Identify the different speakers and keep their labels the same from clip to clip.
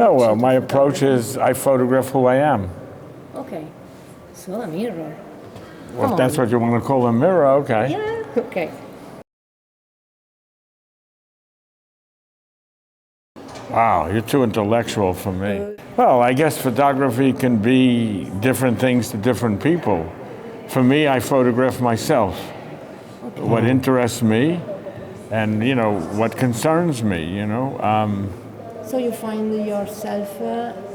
Speaker 1: No, well, my approach is I photograph who I am.
Speaker 2: Okay, so a mirror.
Speaker 1: Well, if that's what you want to call a mirror, okay.
Speaker 2: Yeah, okay.
Speaker 1: Wow, you're too intellectual for me. Well, I guess photography can be different things to different people. For me, I photograph myself. Okay. What interests me and, you know, what concerns me, you know.
Speaker 2: So you find yourself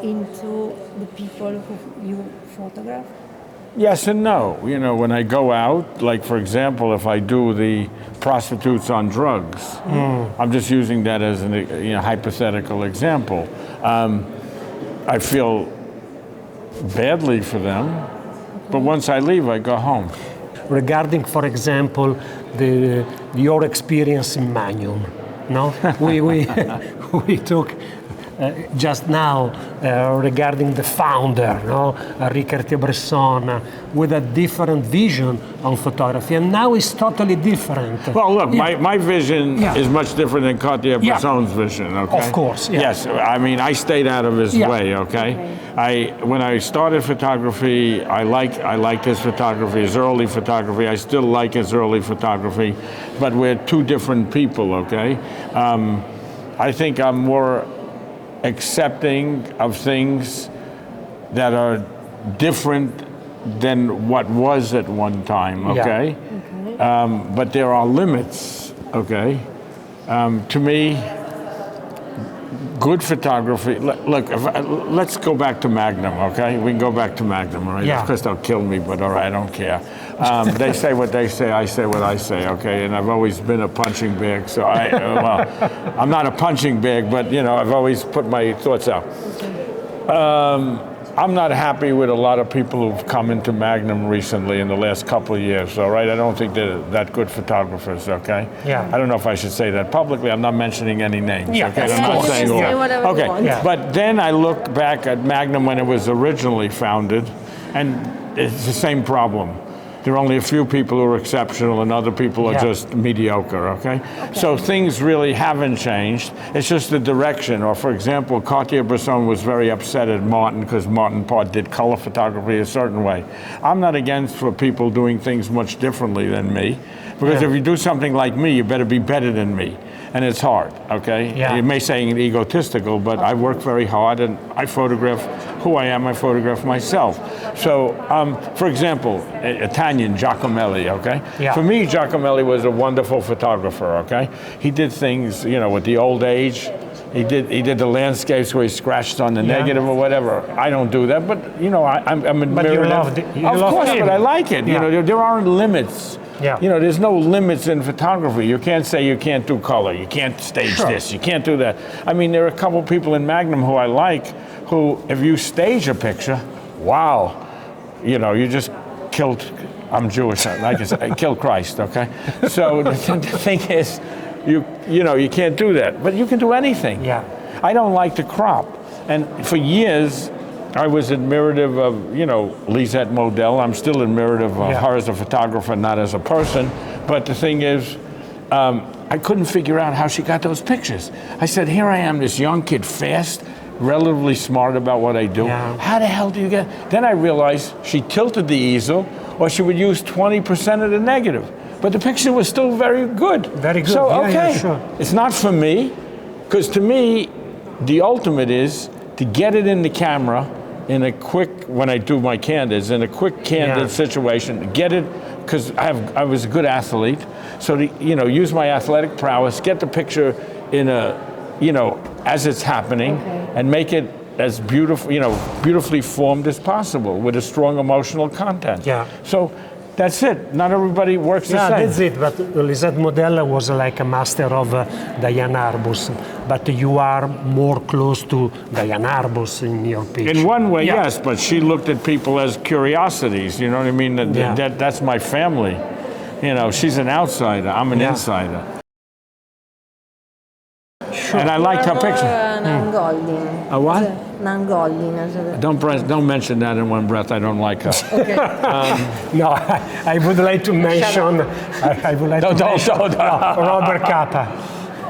Speaker 2: into the people who you photograph?
Speaker 1: Yes and no. You know, when I go out, like for example, if I do the prostitutes on drugs, I'm just using that as a hypothetical example. I feel badly for them, but once I leave, I go home.
Speaker 3: Regarding, for example, your experience in Magnum, no? we took just now regarding the founder, no? Cartier-Bresson, with a different vision on photography, and now it's totally different.
Speaker 1: Well, look, my vision is much different than Cartier-Bresson's vision. Okay.
Speaker 3: Of course. Yeah.
Speaker 1: Yes, I mean I stayed out of his way. Okay. When I started photography, I liked his photography, his early photography. I still like his early photography, but we're two different people. Okay. I think I'm more accepting of things that are different than what was at one time, okay? But there are limits, okay? To me, good photography, look, let's go back to Magnum, okay? We can go back to Magnum, all right?
Speaker 3: Yeah.
Speaker 1: Of course they'll kill me, but all right, I don't care. They say what they say, I say what I say, okay? And I've always been a punching bag, so I'm not a punching bag, but you know, I've always put my thoughts out. I'm not happy with a lot of people who've come into Magnum recently in the last couple of years, all right? I don't think they're that good photographers, okay?
Speaker 3: Yeah.
Speaker 1: I don't know if I should say that publicly. I'm not mentioning any names,
Speaker 3: Yeah.
Speaker 1: okay?
Speaker 2: Yeah,
Speaker 1: I'm not saying all.
Speaker 2: say whatever you
Speaker 1: Okay,
Speaker 2: want.
Speaker 1: but then I look back at Magnum when it was originally founded, and it's the same problem. There are only a few people who are exceptional and other people are just mediocre, okay? So things really haven't changed. It's just the direction. Or for example, Cartier-Bresson was very upset at Martin because Martin Part did color photography a certain way. I'm not against for people doing things much differently than me, because if you do something like me, you better be better than me. And it's hard, okay?
Speaker 3: Yeah.
Speaker 1: You may say egotistical, but I work very hard and I photograph who I am, I photograph myself. So, for example, Italian Giacomelli, okay?
Speaker 3: Yeah.
Speaker 1: For me, Giacomelli was a wonderful photographer, okay? He did things, you know, with the old age. He did the landscapes where he scratched on the negative or whatever. I don't do that, but you know, I'm admiring.
Speaker 3: But you love it.
Speaker 1: Of course, but I like it. You know, there aren't limits.
Speaker 3: Yeah.
Speaker 1: You know, there's no limits in photography. You can't say you can't do color, you can't stage this, you can't do that. I mean, there are a couple people in Magnum who I like, who, if you stage a picture, wow, you know, you just killed, I'm Jewish, like I said, I killed Christ, okay? So the thing is, you know, you can't do that, but you can do anything.
Speaker 3: Yeah.
Speaker 1: I don't like to crop. And for years, I was admirative of, you know, Lisette Modell. I'm still admirative of her as a photographer, not as a person. But the thing is, I couldn't figure out how she got those pictures. I said, here I am, this young kid, fast, relatively smart about what I do.
Speaker 3: Yeah.
Speaker 1: How the hell do you get? Then I realized she tilted the easel, or she would use 20% of the negative. But the picture was still very good.
Speaker 3: Very good.
Speaker 1: So,
Speaker 3: Yeah, sure.
Speaker 1: It's not for me, because to me, the ultimate is to get it in the camera in a quick, when I do my candids, in a quick candid situation, get it, because I was a good athlete, so to, you know, use my athletic prowess, get the picture in a, you know, as it's happening, and make it as beautiful, you know, beautifully formed as possible with a strong emotional content.
Speaker 3: Yeah.
Speaker 1: So that's it. Not everybody works the same.
Speaker 3: Yeah, that's it. But Lisette Modell was like a master of Diane Arbus. But you are more close to Diane Arbus in your picture.
Speaker 1: In one way, yes, but she looked at people as curiosities. You know what I mean? That's my family. You know, she's an outsider. I'm an insider. Sure. And I liked her picture.
Speaker 2: Nangoldin.
Speaker 1: A what?
Speaker 2: Nangoldin.
Speaker 1: Don't mention that in one breath. I don't like her.
Speaker 2: Okay.
Speaker 3: No, I would like to mention. I would like to mention Robert Capa.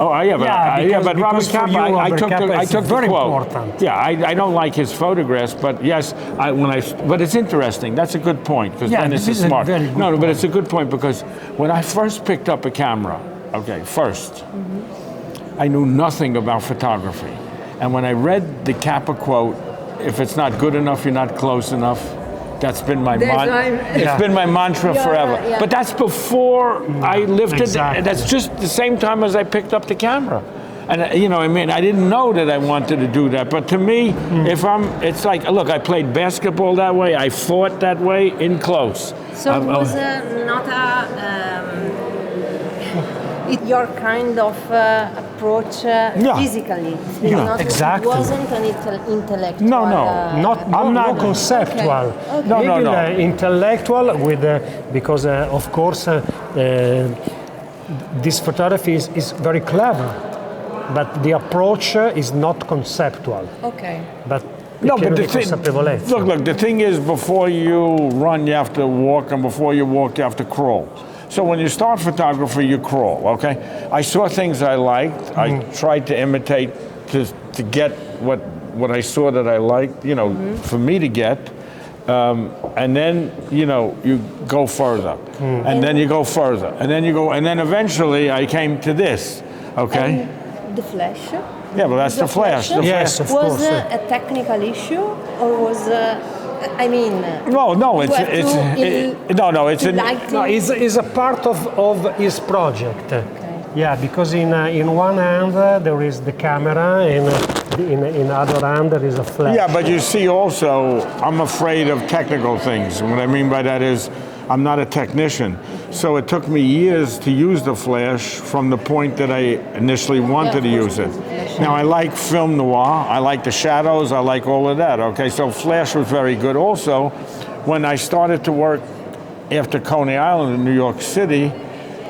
Speaker 1: Oh, yeah, but, but Robert
Speaker 3: because for
Speaker 1: Capa,
Speaker 3: you,
Speaker 1: I
Speaker 3: Robert
Speaker 1: took
Speaker 3: Capa
Speaker 1: the, I
Speaker 3: is
Speaker 1: took the
Speaker 3: very
Speaker 1: quote.
Speaker 3: important.
Speaker 1: Yeah, I don't like his photographs, but yes, but it's interesting. That's a good point, because
Speaker 3: Yeah,
Speaker 1: Dennis
Speaker 3: this
Speaker 1: is
Speaker 3: is a
Speaker 1: smart.
Speaker 3: very good
Speaker 1: No, but
Speaker 3: point.
Speaker 1: it's a good point, because when I first picked up a camera, I knew nothing about photography. And when I read the Capa quote, if it's not good enough, you're not close enough, that's been my it's been my mantra forever.
Speaker 2: Yeah.
Speaker 1: But that's before I lifted.
Speaker 3: Exactly.
Speaker 1: That's just the same time as I picked up the camera. And you know, I mean, I didn't know that I wanted to do that. But to me, it's like, look, I played basketball that way. I fought that way in close.
Speaker 2: So it was not your kind of approach physically.
Speaker 3: Exactly.
Speaker 2: It wasn't an intellectual.
Speaker 1: No.
Speaker 3: I'm not conceptual.
Speaker 2: Okay.
Speaker 1: No.
Speaker 3: Intellectual with because of course this photography is very clever, but the approach is not conceptual.
Speaker 2: Okay.
Speaker 3: But
Speaker 1: But
Speaker 3: di
Speaker 1: the
Speaker 3: consapevolezza.
Speaker 1: look, the thing is, before you run, you have to walk, and before you walk, you have to crawl. So when you start photography, you crawl, okay? I saw things I liked. I tried to imitate to get what I saw that I liked, you know, for me to get. And then, you know, you go further. And then you go further. And then you go, and then eventually I came to this, okay?
Speaker 2: And the flash.
Speaker 1: Yeah, well, that's the flash. The
Speaker 3: Yes, of
Speaker 2: Was
Speaker 3: course.
Speaker 2: a technical issue, or was I mean?
Speaker 1: No, it's
Speaker 3: It's a part of his project. Yeah, because in one hand there is the camera, and in other hand there is a flash.
Speaker 1: Yeah, but you see also, I'm afraid of technical things. What I mean by that is, I'm not a technician. So it took me years to use the flash from the point that I initially wanted to use it. Now I like film noir, I like the shadows, I like all of that, okay? So flash was very good. Also, when I started to work after Coney Island in New York City,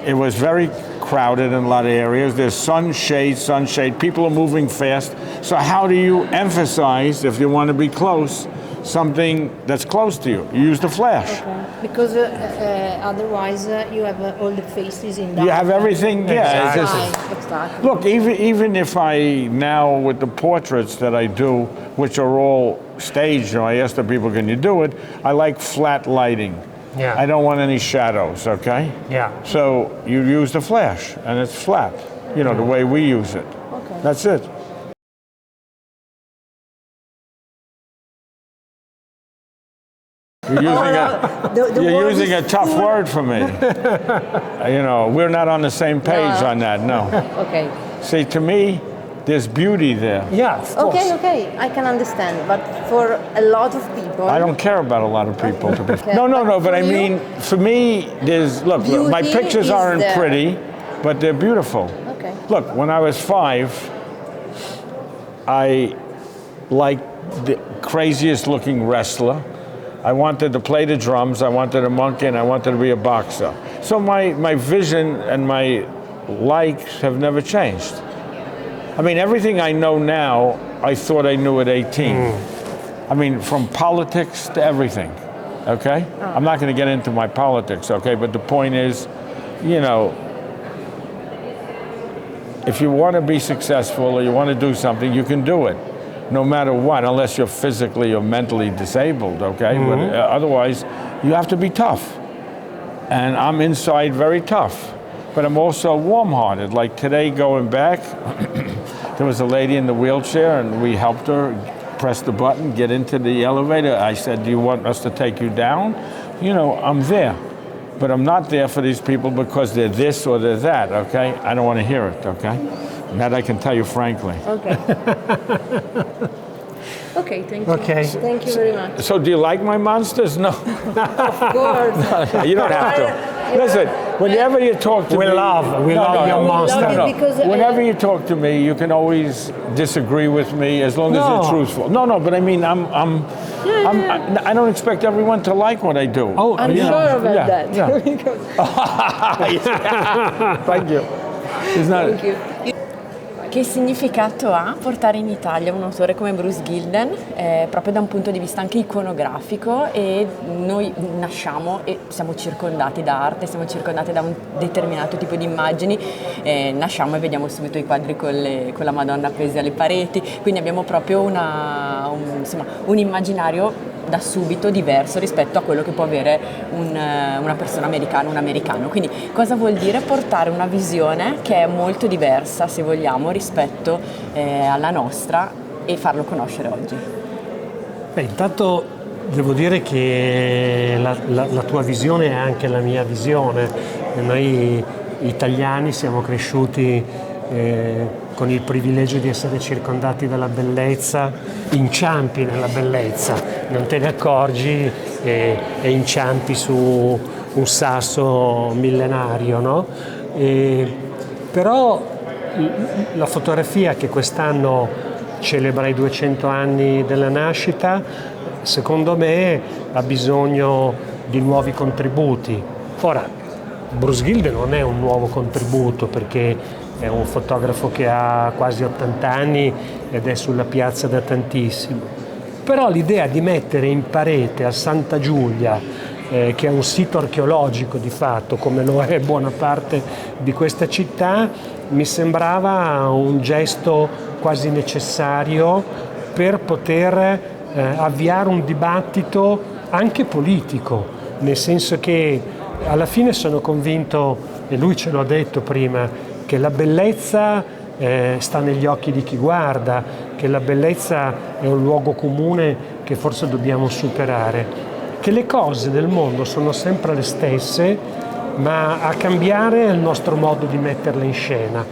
Speaker 1: it was very crowded in a lot of areas. There's sunshade, people are moving fast. So how do you emphasize, if you want to be close, something that's close to you? You use the flash.
Speaker 2: Okay. Because otherwise you have all the faces in that.
Speaker 1: You have everything, yeah.
Speaker 3: Exactly.
Speaker 1: It's just,
Speaker 2: Exactly.
Speaker 1: look, even if I now, with the portraits that I do, which are all staged, you know, I ask the people, can you do it? I like flat lighting.
Speaker 3: Yeah.
Speaker 1: I don't want any shadows, okay?
Speaker 3: Yeah.
Speaker 1: So you use the flash, and it's flat, you know, the way we use it.
Speaker 2: Okay.
Speaker 1: That's it. You're using a tough word for me. You know, we're not on the same page on that, no.
Speaker 2: Okay.
Speaker 1: See, to me, there's beauty there.
Speaker 3: Yeah, of course.
Speaker 2: Okay, I can understand. But for a lot of people,
Speaker 1: I don't care about a lot of people. To be.
Speaker 2: Okay.
Speaker 1: No, but
Speaker 2: For
Speaker 1: I
Speaker 2: you,
Speaker 1: mean, for me, there's, look, my
Speaker 2: beauty
Speaker 1: pictures
Speaker 2: is
Speaker 1: aren't
Speaker 2: there.
Speaker 1: pretty, but they're beautiful.
Speaker 2: Okay.
Speaker 1: Look, when I was 5, I liked the craziest looking wrestler. I wanted to play the drums, I wanted to monkey, and I wanted to be a boxer. So my vision and my likes have never changed. I mean, everything I know now, I thought I knew at 18. I mean, from politics to everything, okay? I'm not going to get into my politics, okay? But the point is, you know, if you want to be successful or you want to do something, you can do it, no matter what, unless you're physically or mentally disabled, okay? But otherwise, you have to be tough. And I'm inside very tough. But I'm also warm-hearted. Like today, going back, there was a lady in the wheelchair, and we helped her press the button, get into the elevator. I said, do you want us to take you down? You know, I'm there. But I'm not there for these people because they're this or they're that, okay? I don't want to hear it, okay? And that I can tell you frankly.
Speaker 2: Okay. Okay, thank you.
Speaker 3: Okay.
Speaker 2: Thank you very much.
Speaker 1: So do you like my monsters? No.
Speaker 2: Of course.
Speaker 1: You don't have to. Listen, whenever you talk to me...
Speaker 3: We love your monster.
Speaker 2: love it because,
Speaker 1: Whenever you talk to me, you can always disagree with me as long as
Speaker 3: No.
Speaker 1: you're truthful. No, but I mean, I don't expect everyone to like what I do.
Speaker 3: Oh,
Speaker 2: I'm
Speaker 3: yeah.
Speaker 2: sure about
Speaker 1: Yeah,
Speaker 2: that.
Speaker 1: yeah.
Speaker 2: Because-
Speaker 1: Thank you. It's not...
Speaker 2: Thank you.
Speaker 4: Che significato ha portare in Italia un autore come Bruce Gilden, proprio da un punto di vista anche iconografico, e noi nasciamo e siamo circondati da arte, siamo circondati da un determinato tipo di immagini, nasciamo e vediamo subito i quadri con la Madonna appesi alle pareti, quindi abbiamo proprio un immaginario da subito diverso rispetto a quello che può avere una persona americana, un americano. Quindi cosa vuol dire portare una visione che è molto diversa, se vogliamo, rispetto alla nostra, e farlo conoscere oggi?
Speaker 3: Beh, intanto devo dire che la tua visione è anche la mia visione. Noi italiani siamo cresciuti con il privilegio di essere circondati dalla bellezza, inciampi nella bellezza, non te ne accorgi e inciampi su un sasso millenario, no? Però la fotografia, che quest'anno celebra i 200 anni della nascita, secondo me ha bisogno di nuovi contributi. Ora, Bruce Gilden non è un nuovo contributo, perché è un fotografo che ha quasi 80 anni ed è sulla piazza da tantissimo. Però l'idea di mettere in parete a Santa Giulia, che è un sito archeologico di fatto, come lo è buona parte di questa città, mi sembrava un gesto quasi necessario per poter avviare un dibattito anche politico, nel senso che alla fine sono convinto, e lui ce l'ha detto prima, che la bellezza sta negli occhi di chi guarda, che la bellezza è un luogo comune che forse dobbiamo superare, che le cose del mondo sono sempre le stesse, ma a cambiare è il nostro modo di metterle in scena.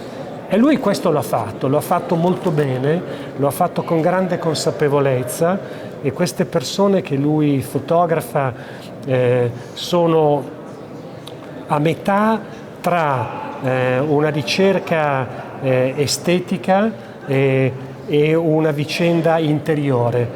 Speaker 3: E lui questo lo ha fatto molto bene, lo ha fatto con grande consapevolezza, e queste persone che lui fotografa sono a metà tra una ricerca estetica e una vicenda interiore.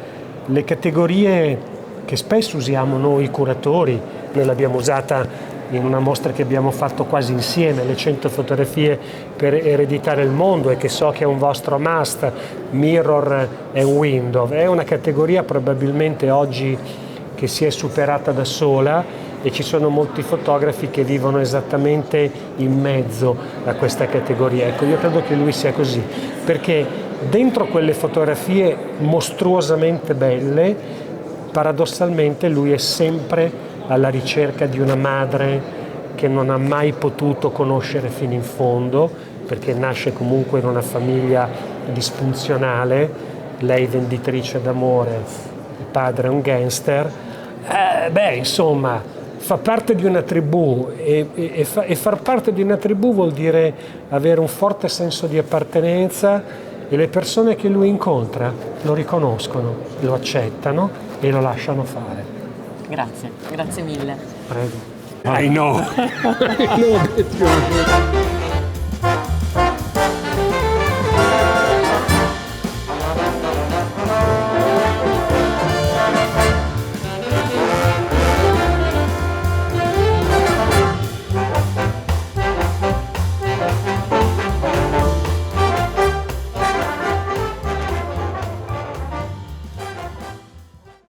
Speaker 3: Le categorie che spesso usiamo noi curatori, noi l'abbiamo usata in una mostra che abbiamo fatto quasi insieme, le 100 fotografie per ereditare il mondo, e che so che è un vostro must, mirror e window. È una categoria probabilmente oggi che si è superata da sola, e ci sono molti fotografi che vivono esattamente in mezzo a questa categoria. Ecco, io credo che lui sia così, perché dentro quelle fotografie mostruosamente belle, paradossalmente lui è sempre alla ricerca di una madre che non ha mai potuto conoscere fino in fondo, perché nasce comunque in una famiglia disfunzionale, lei venditrice d'amore, il padre è un gangster. Insomma, fa parte di una tribù, e far parte di una tribù vuol dire avere un forte senso di appartenenza, e le persone che lui incontra lo riconoscono, lo accettano e lo lasciano fare.
Speaker 4: Grazie, grazie mille.
Speaker 3: Prego. I know. I know that you're